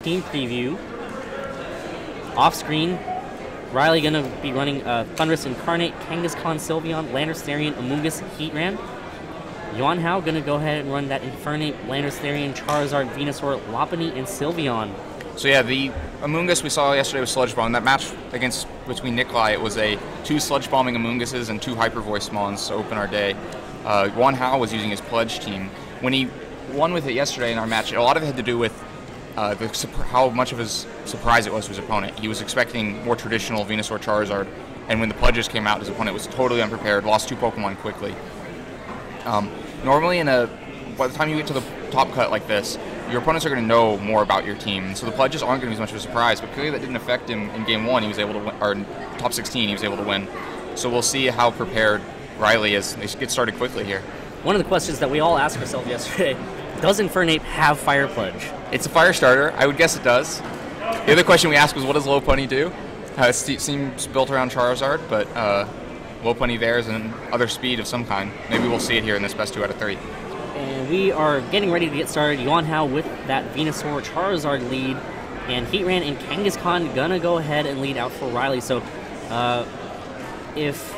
VGC'15 preview. Off screen, Riley gonna be running Thunderous Incarnate, Kangaskhan, Sylveon, Landorus, Therian, Amoonguss, Heatran. Yuanhao gonna go ahead and run that Infernape, Landorus, Therian, Charizard, Venusaur, Lopunny, and Sylveon. So yeah, the Amoonguss we saw yesterday was Sludge Bomb. That match between Nikolai, it was two Sludge Bombing Amoongusses and two Hyper Voice Mons to open our day. Yuanhao was using his Pledge team. When he won with it yesterday in our match, a lot of it had to do with how much of his surprise it was to his opponent. He was expecting more traditional Venusaur Charizard, and when the Pledges came out, his opponent was totally unprepared, lost two Pokemon quickly. Normally, by the time you get to the top cut like this, your opponents are going to know more about your team, so the Pledges aren't going to be as much of a surprise, but clearly that didn't affect him in Game 1. He was able to win, or in top 16, he was able to win. So we'll see how prepared Riley is. They should get started quickly here. One of the questions that we all asked ourselves yesterday, does Infernape have Fire Pledge? It's a fire starter. I would guess it does. The other question we asked was, what does Lopunny do? It seems built around Charizard, but Lopunny there is another speed of some kind. Maybe we'll see it here in this best 2 out of 3. And we are getting ready to get started. Yuanhao with that Venusaur Charizard lead, and Heatran and Kangaskhan gonna go ahead and lead out for Riley. So if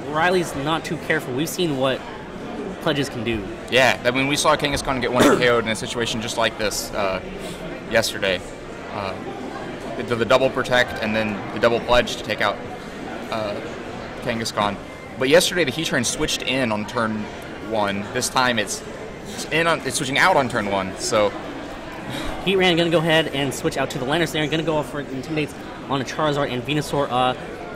Riley's not too careful, we've seen what Pledges can do. Yeah, I mean, we saw Kangaskhan get one KO'd in a situation just like this yesterday. The double protect and then the double pledge to take out Kangaskhan. But yesterday the Heatran switched in on turn 1. This time it's switching out on turn 1. So Heatran gonna go ahead and switch out to the Landorus there, and gonna go off for Intimidates on a Charizard and Venusaur.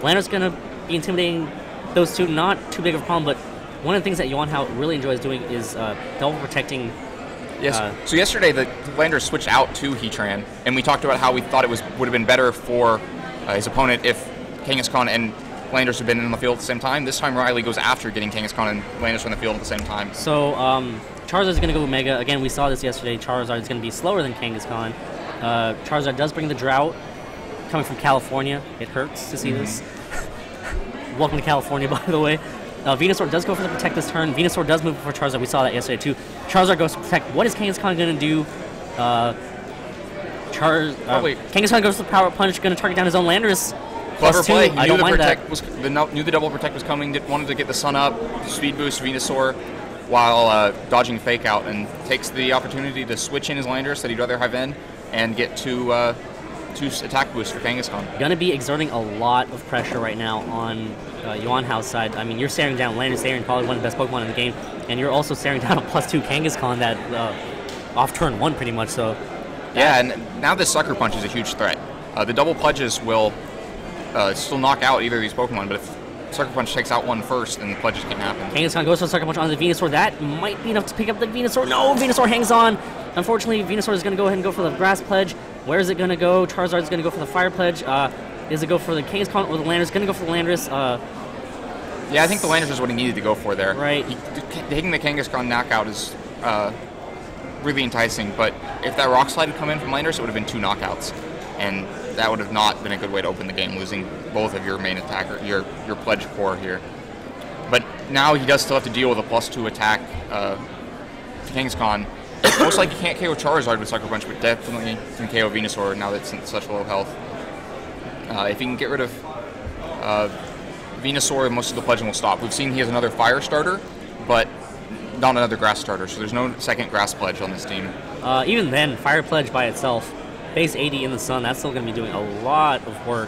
Landorus gonna be intimidating those two, not too big of a problem, but one of the things that Yuanhao really enjoys doing is double protecting. Yes. So yesterday the Landorus switched out to Heatran, and we talked about how we thought it would have been better for his opponent if Kangaskhan and Landorus had been in the field at the same time. This time Riley goes after getting Kangaskhan and Landorus on the field at the same time. So Charizard's going to go Mega. Again, we saw this yesterday. Charizard is going to be slower than Kangaskhan. Charizard does bring the Drought. Coming from California, it hurts to see this. Welcome to California, by the way. Venusaur does go for the Protect this turn. Venusaur does move for Charizard. We saw that yesterday, too. Charizard goes to Protect. What is Kangaskhan going to do? Kangaskhan goes to the Power Punch, going to target down his own Landorus. Clever play. I don't mind that. Knew the double protect was coming. Wanted to get the sun up, speed boost Venusaur, while dodging Fake Out, and takes the opportunity to switch in his Landorus that he'd rather have in and get two attack boosts for Kangaskhan. Going to be exerting a lot of pressure right now on Yuanhao's side. I mean, you're staring down Landorus there, and probably one of the best Pokemon in the game, and you're also staring down a +2 Kangaskhan that off turn 1 pretty much. So yeah, and now this Sucker Punch is a huge threat. The double pledges will still knock out either of these Pokemon, but if Sucker Punch takes out one first, then the pledges can happen. Kangaskhan goes for Sucker Punch on the Venusaur. That might be enough to pick up the Venusaur. No, Venusaur hangs on. Unfortunately, Venusaur is going to go ahead and go for the Grass Pledge. Where is it going to go? Charizard is going to go for the Fire Pledge. Does it go for the Kangaskhan or the Landorus? Going to go for the Landorus. Yeah, I think the Landorus is what he needed to go for there. Right. Taking the Kangaskhan knockout is really enticing, but if that Rock Slide had come in from Landorus, it would have been 2 knockouts, and that would have not been a good way to open the game, losing both of your main attacker, your pledge core here. But now he does still have to deal with a +2 attack to Kangaskhan. Most likely can't KO Charizard with Sucker Punch, but definitely can KO Venusaur now that it's in such low health. If he can get rid of Venusaur, most of the pledging will stop. We've seen he has another Fire starter, but not another Grass starter, so there's no second Grass Pledge on this team. Even then, Fire Pledge by itself, base 80 in the sun, that's still going to be doing a lot of work.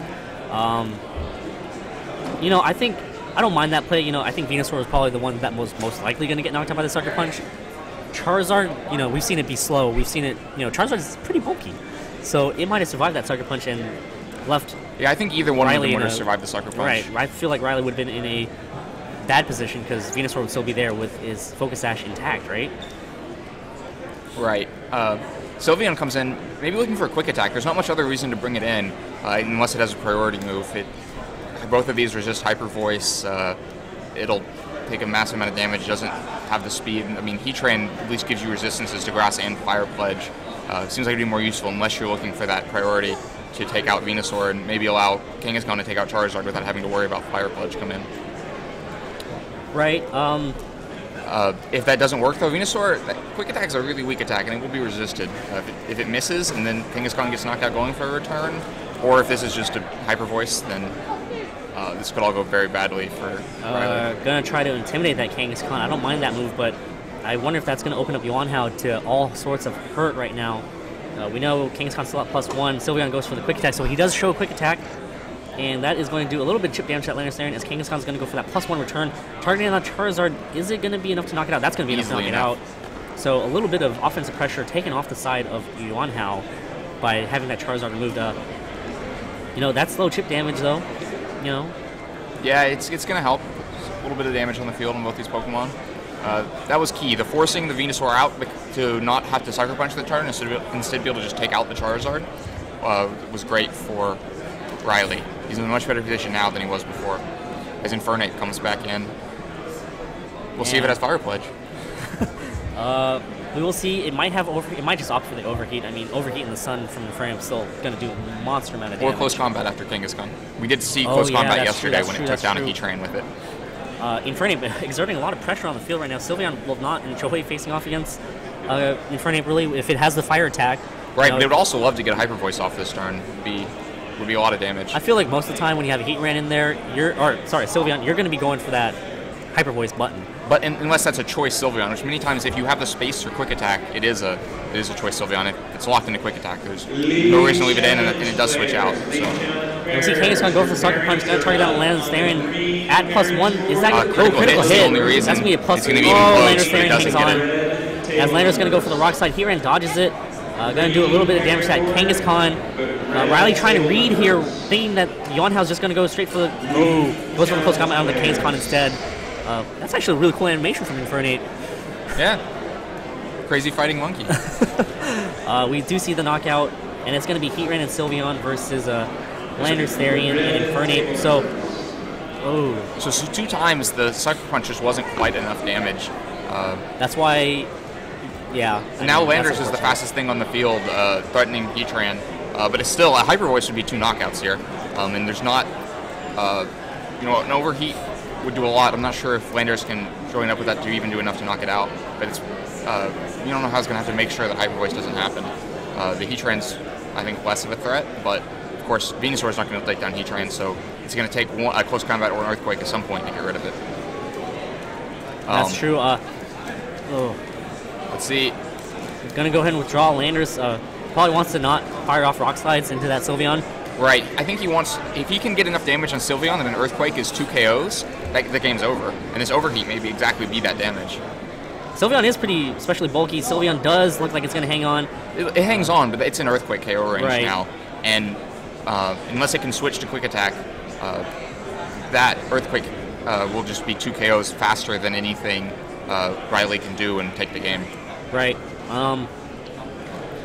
You know, I don't mind that play. You know, I think Venusaur is probably the one that most likely going to get knocked out by the Sucker Punch. Charizard, you know, we've seen it be slow. We've seen it, you know, Charizard is pretty bulky. So it might have survived that Sucker Punch and left. Yeah, I think either one Riley of them would have survived the Sucker Punch. Right. I feel like Riley would have been in a bad position because Venusaur would still be there with his Focus Sash intact, right? Right. Sylveon comes in, maybe looking for a quick attack. There's not much other reason to bring it in, unless it has a priority move. Both of these resist Hyper Voice. It'll take a massive amount of damage, doesn't have the speed. I mean, Heatran at least gives you resistances to Grass and Fire Pledge. Seems like it'd be more useful unless you're looking for that priority to take out Venusaur and maybe allow Kangaskhan to take out Charizard without having to worry about Fire Pledge come in. Right. If that doesn't work, though, Venusaur, quick attack is a really weak attack, and it will be resisted. If it misses, and then Kangaskhan gets knocked out going for a return, or if this is just a Hyper Voice, then this could all go very badly for Riley. Gonna try to intimidate that Kangaskhan. I don't mind that move, but I wonder if that's gonna open up Yuanhao to all sorts of hurt right now. We know Kangaskhan's still at +1. Sylveon goes for the quick attack, so he does show a quick attack. And that is going to do a little bit of chip damage to that Landorus as Kangaskhan's going to go for that +1 return. Targeting on Charizard, is it going to be enough to knock it out? That's going to be enough to knock it out. So a little bit of offensive pressure taken off the side of Yuanhao by having that Charizard removed. That's slow chip damage though. Yeah, it's going to help. A little bit of damage on the field on both these Pokemon. That was key. The forcing the Venusaur out to not have to Sucker Punch the turn instead be able to just take out the Charizard was great for Riley. He's in a much better position now than he was before. As Infernape comes back in. We'll see if it has Fire Pledge. We will see. It might have It might just opt for the Overheat. I mean, Overheat in the Sun from Infernape is still going to do a monster amount of damage. Or Close Combat after Kangaskhan. We did see Close Combat yesterday when it took down a Heatran with it. Infernape exerting a lot of pressure on the field right now. Sylveon will not enjoy facing off against Infernape, really, if it has the Fire attack. Right, but it would also love to get a Hyper Voice off this turn. Would be a lot of damage. I feel like most of the time when you have a Heatran in there, Sylveon, you're going to be going for that Hyper Voice button. But unless that's a choice Sylveon, which many times if you have the space for Quick Attack, it is a choice Sylveon. It's locked into Quick Attack. There's no reason to leave it in, and it does switch out. So. We see Kangaskhan go for the Sucker Punch, going to target out Landorus Therian at +1. Is that critical hit? That's the only reason. That's going to be a +1. It's going to be even close, Landorus Therian hangs on. As Landorus going to go for the Rock Slide, Heatran dodges it. Going to do a little bit of damage to that Kangaskhan. Riley trying to read here, thinking that Yuanhao's just going to go straight for the... goes for the Close Combat on the Kangaskhan instead. That's actually a really cool animation from Infernape. Yeah. Crazy fighting monkey. We do see the knockout, and it's going to be Heatran and Sylveon versus Landorus Therian and Infernape. So 2 times the Sucker Punch just wasn't quite enough damage. That's why... Yeah. Now Landorus is the fastest thing on the field, threatening Heatran, but it's still a Hyper Voice would be 2 knockouts here, and there's not, an Overheat would do a lot. I'm not sure if Landorus can join up with that to even do enough to knock it out, but it's you don't know how it's going to have to make sure that Hyper Voice doesn't happen. The Heatran's, I think, less of a threat, but of course Venusaur's not going to take down Heatran, so it's going to take a Close Combat or an Earthquake at some point to get rid of it. That's true. Let's see. He's going to go ahead and withdraw. Landorus probably wants to not fire off Rock Slides into that Sylveon. Right. I think he wants... If he can get enough damage on Sylveon and an Earthquake is 2 KOs, the game's over. And this Overheat maybe exactly be that damage. Sylveon is pretty especially bulky. Sylveon does look like it's going to hang on. It hangs on, but it's an Earthquake KO range now. And unless it can switch to Quick Attack, that Earthquake will just be 2 KOs faster than anything Riley can do and take the game. Right.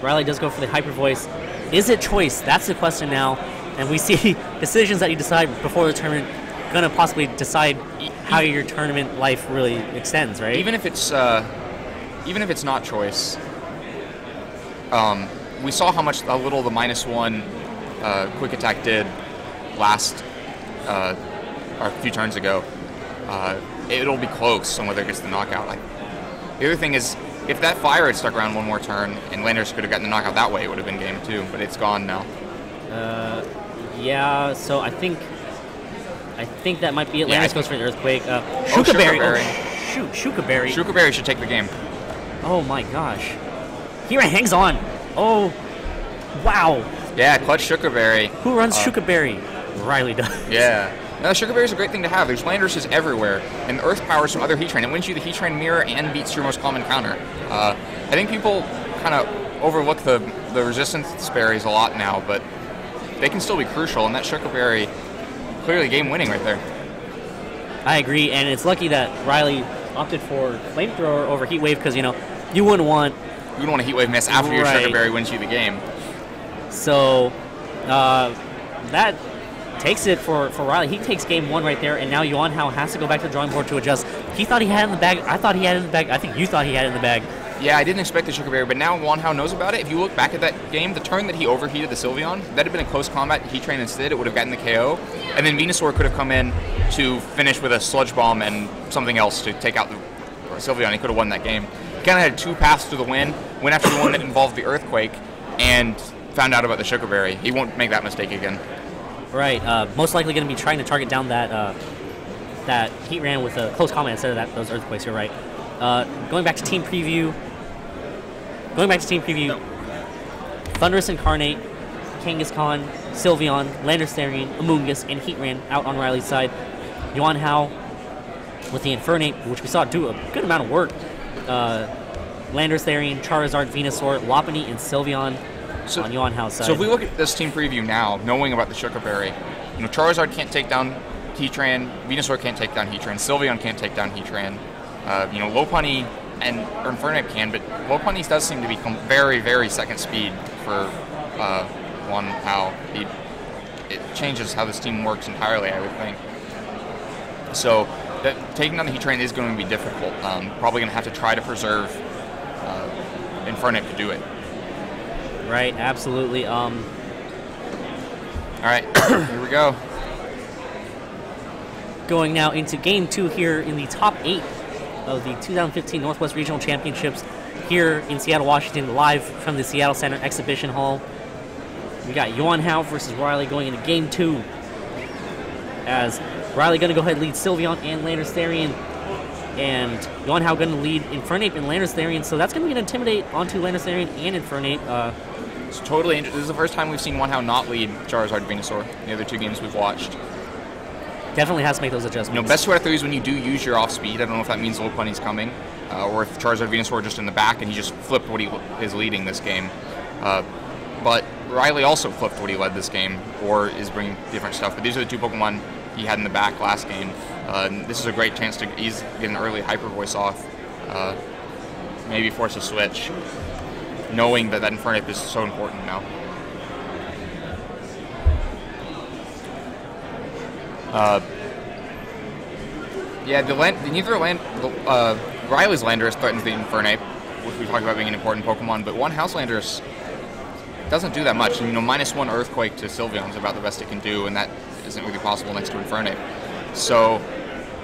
Riley does go for the Hyper Voice. Is it choice? That's the question now. And we see decisions that you decide before the tournament going to possibly decide how your tournament life really extends, right? Even if it's not choice, we saw how little the -1 Quick Attack did a few turns ago. It'll be close on whether it gets the knockout. The other thing is, if that Fire had stuck around one more turn and Landorus could have gotten the knockout that way, it would have been game 2, but it's gone now. Yeah, so I think that might be it. Yeah, Landorus goes for the Earthquake. Shukaberry. Shukaberry. Shukaberry should take the game. Oh my gosh. Heatran hangs on. Oh, wow. Yeah, clutch Shukaberry. Who runs Shukaberry? Riley does. Yeah. No, Sugar is a great thing to have. There's Landorus everywhere, and Earth powers from other Heatran. It wins you the Heatran Mirror and beats your most common counter. I think people kind of overlook the resistance berries a lot now, but they can still be crucial, and that Sugar Berry clearly game-winning right there. I agree, and it's lucky that Riley opted for Flamethrower over Heat Wave because, you wouldn't want a Heat Wave miss after your Sugar Berry wins you the game. So, that takes it for Riley. He takes game 1 right there, and now Yuanhao has to go back to the drawing board to adjust. He thought he had it in the bag. I thought he had it in the bag. I think you thought he had it in the bag. Yeah, I didn't expect the Sugar Berry, but now Yuanhao knows about it. If you look back at that game, the turn that he overheated the Sylveon, that had been a close combat. Heatran instead, it would have gotten the KO. And then Venusaur could have come in to finish with a Sludge Bomb and something else to take out the Sylveon, he could have won that game. He kind of had two paths to the win. Went after the one that involved the Earthquake, and found out about the Sugar Berry. He won't make that mistake again. Right. Most likely going to be trying to target down that that Heatran with a close combat instead of those Earthquakes. You're right. Going back to team preview. Thundurus Incarnate, Kangaskhan, Sylveon, Landorus, Amoonguss, and Heatran out on Riley's side. Yuanhao with the Infernape, which we saw do a good amount of work. Landorus, Charizard, Venusaur, Lopunny, and Sylveon on Yuanhao's side. So if we look at this team preview now, knowing about the Sugar Berry, Charizard can't take down Heatran, Venusaur can't take down Heatran, Sylveon can't take down Heatran. Lopunny and Infernape can, but Lopunny does seem to become very, very second speed for Yuanhao. It changes how this team works entirely, I would think. So taking down the Heatran is going to be difficult. Probably going to have to try to preserve Infernape to do it. Right, absolutely. All right, here we go. Going now into Game 2 here in the top 8 of the 2015 Northwest Regional Championships here in Seattle, Washington, live from the Seattle Center Exhibition Hall. We got Yuanhao versus Riley going into Game 2. As Riley going to go ahead and lead Sylveon and Landorus, and Yuanhao going to lead Infernape and Landorus, so that's going to be an Intimidate onto Landorus and Infernape. It's totally interesting. This is the first time we've seen Yuanhao not lead Charizard Venusaur in the other two games we've watched. Definitely has to make those adjustments. Best 2 out of 3 is when you do use your off speed. I don't know if that means Lopunny's coming, or if Charizard Venusaur just in the back and he just flipped what he is leading this game. But Riley also flipped what he led this game, or is bringing different stuff. But these are the 2 Pokemon he had in the back last game. This is a great chance to get an early Hyper Voice off, maybe force a switch, knowing that Infernape is so important now. Riley's Landorus threatens the Infernape, which we talked about being an important Pokemon, but Yuanhao's Landorus doesn't do that much. -1 Earthquake to Sylveon is about the best it can do, and that isn't really possible next to Infernape. So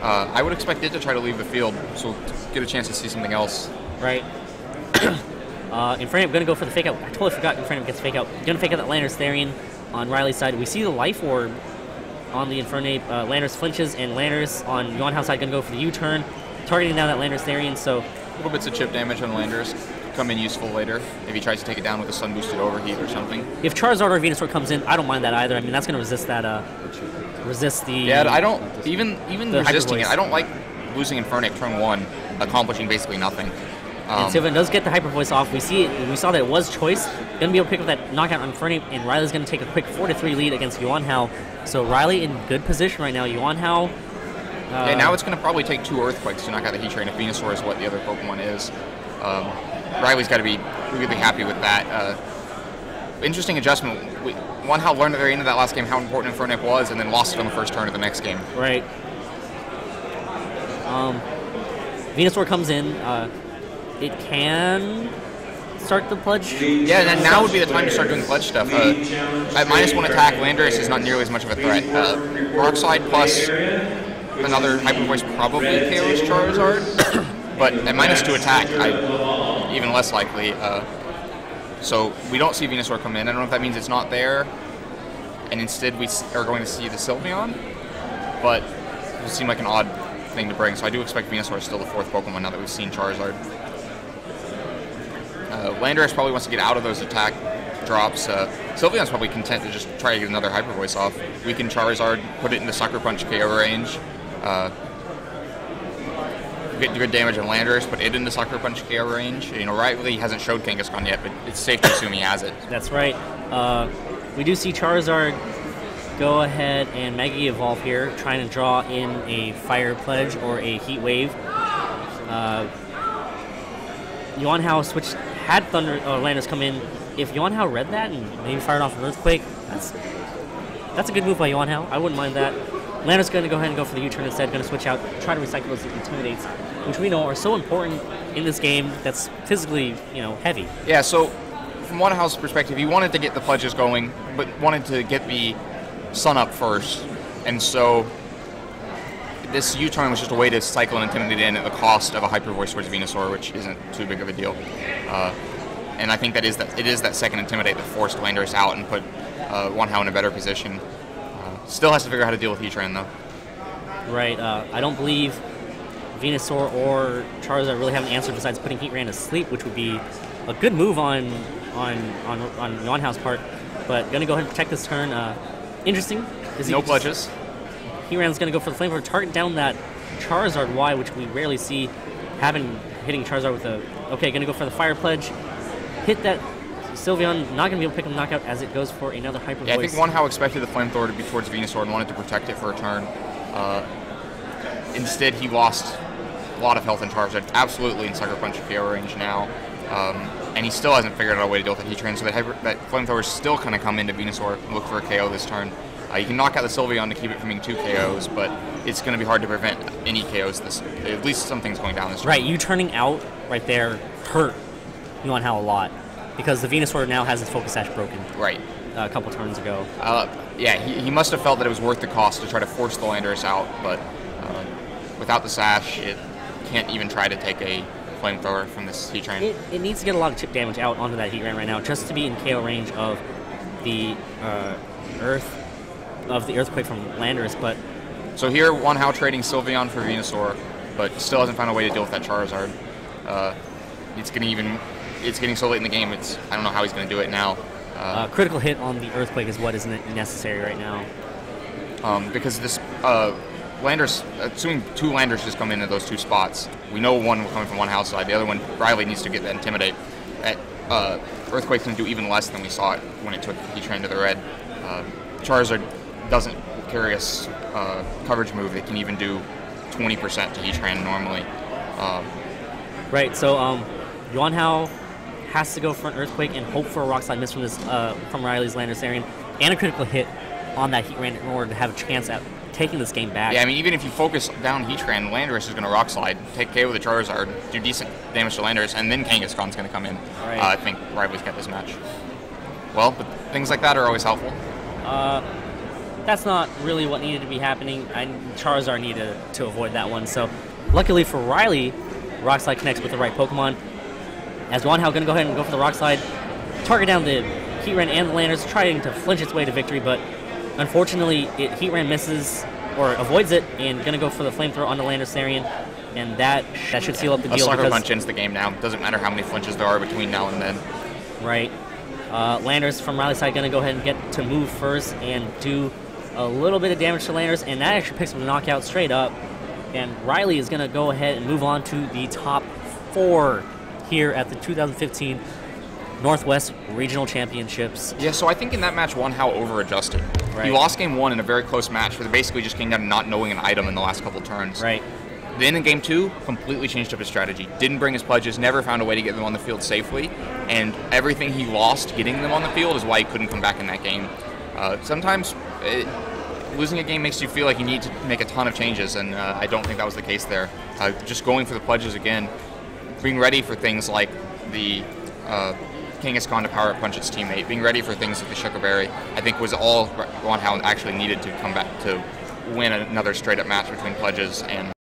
I would expect it to try to leave the field, so we'll get a chance to see something else. Right. Infernape going to go for the fake out. I totally forgot Infernape gets fake out. Going to fake out that Landorus on Riley's side. We see the Life Orb on the Infernape. Landorus flinches, and Landorus on Yuanhao's side going to go for the U-turn, targeting down that Landorus, so little bits of chip damage on Landorus come in useful later if he tries to take it down with a Sun Boosted Overheat or something. If Charizard or Venusaur comes in, I don't mind that either. I mean, that's going to resist that, resist the... Yeah, I don't, even resisting it, I don't like losing Infernape turn 1, accomplishing basically nothing. And Sylveon does get the Hyper Voice off. We saw that it was choice. Going to be able to pick up that knockout on Infernape, and Riley's going to take a quick 4-3 lead against Yuanhao. So Riley in good position right now. Yuanhao... yeah, now it's going to probably take 2 Earthquakes to knock out the Heatran if Venusaur is what the other Pokemon is. Riley's got to be really happy with that. Interesting adjustment. Yuanhao learned at the very end of that last game how important Infernape was, and then lost it on the first turn of the next game. Right. Venusaur comes in. It can start the pledge. Yeah, and now would be the time to start doing pledge stuff. At -1 attack, Landorus is not nearly as much of a threat. Rock Slide plus another Hyper Voice probably KOs Charizard, but at -2 attack, even less likely. So we don't see Venusaur come in. I don't know if that means it's not there, and instead we are going to see the Sylveon, but it would seem like an odd thing to bring. So I do expect Venusaur is still the 4th Pokemon now that we've seen Charizard. Landorus probably wants to get out of those attack drops. Sylveon's probably content to just try to get another Hyper Voice off. Weaken Charizard, put it into Sucker Punch KO range. Get good damage on Landorus, put it into Sucker Punch KO range. Riley hasn't showed Kangaskhan yet, but it's safe to assume he has it. That's right. We do see Charizard go ahead and Mega Evolve here, trying to draw in a Fire Pledge or a Heat Wave. Yuanhao had Landorus come in. If Yuanhao read that and maybe fired off an Earthquake, that's a good move by Yuanhao. I wouldn't mind that. Landorus going to go ahead and go for the U-turn instead, going to switch out, try to recycle those Intimidates, which we know are so important in this game that's physically, heavy. Yeah, so from Yuanhao's perspective, he wanted to get the pledges going, but wanted to get the Sun up first. And so this U-turn was just a way to cycle and intimidate in at the cost of a hyper voice towards Venusaur, which isn't too big of a deal. And I think it is that second intimidate that forced Landorus out and put Yuanhao in a better position. Still has to figure out how to deal with Heatran though. Right. I don't believe Venusaur or Charizard really have an answer besides putting Heatran to sleep, which would be a good move on Yuanhao's part. But gonna go ahead and protect this turn. Interesting. No pledges. Heatran's gonna go for the flamethrower, target down that Charizard Y, which we rarely see hitting Charizard with a. Okay, gonna go for the fire pledge. Hit that Sylveon, not going to be able to pick him knockout as it goes for another Hyper Voice. I think Yuanhao expected the flamethrower to be towards Venusaur and wanted to protect it for a turn. Instead, he lost a lot of health in Charizard, absolutely in Sucker Punch KO range now. And he still hasn't figured out a way to deal with the Heatran, so that flamethrower still kind of come into Venusaur and look for a KO this turn. You can knock out the Sylveon to keep it from being 2 KOs, but it's going to be hard to prevent any KOs. At least something's going down this turn. Right, you turning out right there hurt Yuanhao a lot, because the Venusaur now has its Focus Sash broken. Right. A couple turns ago. Yeah, he must have felt that it was worth the cost to try to force the Landorus out, but without the Sash, it can't even try to take a flamethrower from this Heatran. It needs to get a lot of chip damage out onto that Heatran right now, just to be in KO range of the Earthquake from Landorus. But so here, Yuanhao trading Sylveon for Venusaur, but still hasn't found a way to deal with that Charizard. It's getting so late in the game. I don't know how he's going to do it now. Critical hit on the Earthquake is what is necessary right now. Because this Landorus, assuming 2 Landorus just come into those 2 spots, we know one coming from one house side. The other one, Riley needs to get that Intimidate. That Earthquake's going to do even less than we saw it when it took Heatran to the red. Charizard doesn't carry a coverage move that can even do 20% to Heatran normally. Right. So Yuanhao has to go for an Earthquake and hope for a Rock Slide miss from Riley's Landorus and a critical hit on that Heatran in order to have a chance at taking this game back. Yeah, I mean, even if you focus down Heatran, Landorus is going to Rock Slide, take KO with the Charizard, do decent damage to Landorus, and then Kangaskhan's going to come in. Right. I think Riley's got this match. Well, but things like that are always helpful. That's not really what needed to be happening. Charizard needed to avoid that one. So, luckily for Riley, Rock Slide connects with the right Pokemon. As Yuanhao going to go ahead and go for the Rock Slide, target down the Heatran and the Landorus, trying to flinch its way to victory, but unfortunately, Heatran misses or avoids it, and going to go for the Flamethrower on the Landorus, and that should seal up the deal. A Sucker Punch ends the game now. Doesn't matter how many flinches there are between now and then. Right. Landorus from Riley's side going to go ahead and get to move first and do a little bit of damage to Landorus, and that actually picks up a knockout straight up. And Riley is going to go ahead and move on to the top 4 here at the 2015 Northwest Regional Championships. Yeah, so I think in that match, Yuanhao over-adjusted. Right. He lost game 1 in a very close match where they basically just came down to not knowing an item in the last couple turns. Right. Then in game 2, completely changed up his strategy. Didn't bring his pledges, never found a way to get them on the field safely, and everything he lost getting them on the field is why he couldn't come back in that game. Sometimes losing a game makes you feel like you need to make a ton of changes, and I don't think that was the case there. Just going for the pledges again, being ready for things like the Kangaskhan to power up punch its teammate, being ready for things like the Sugar Berry, I think was all Yuanhao actually needed to come back to win another straight up match between pledges and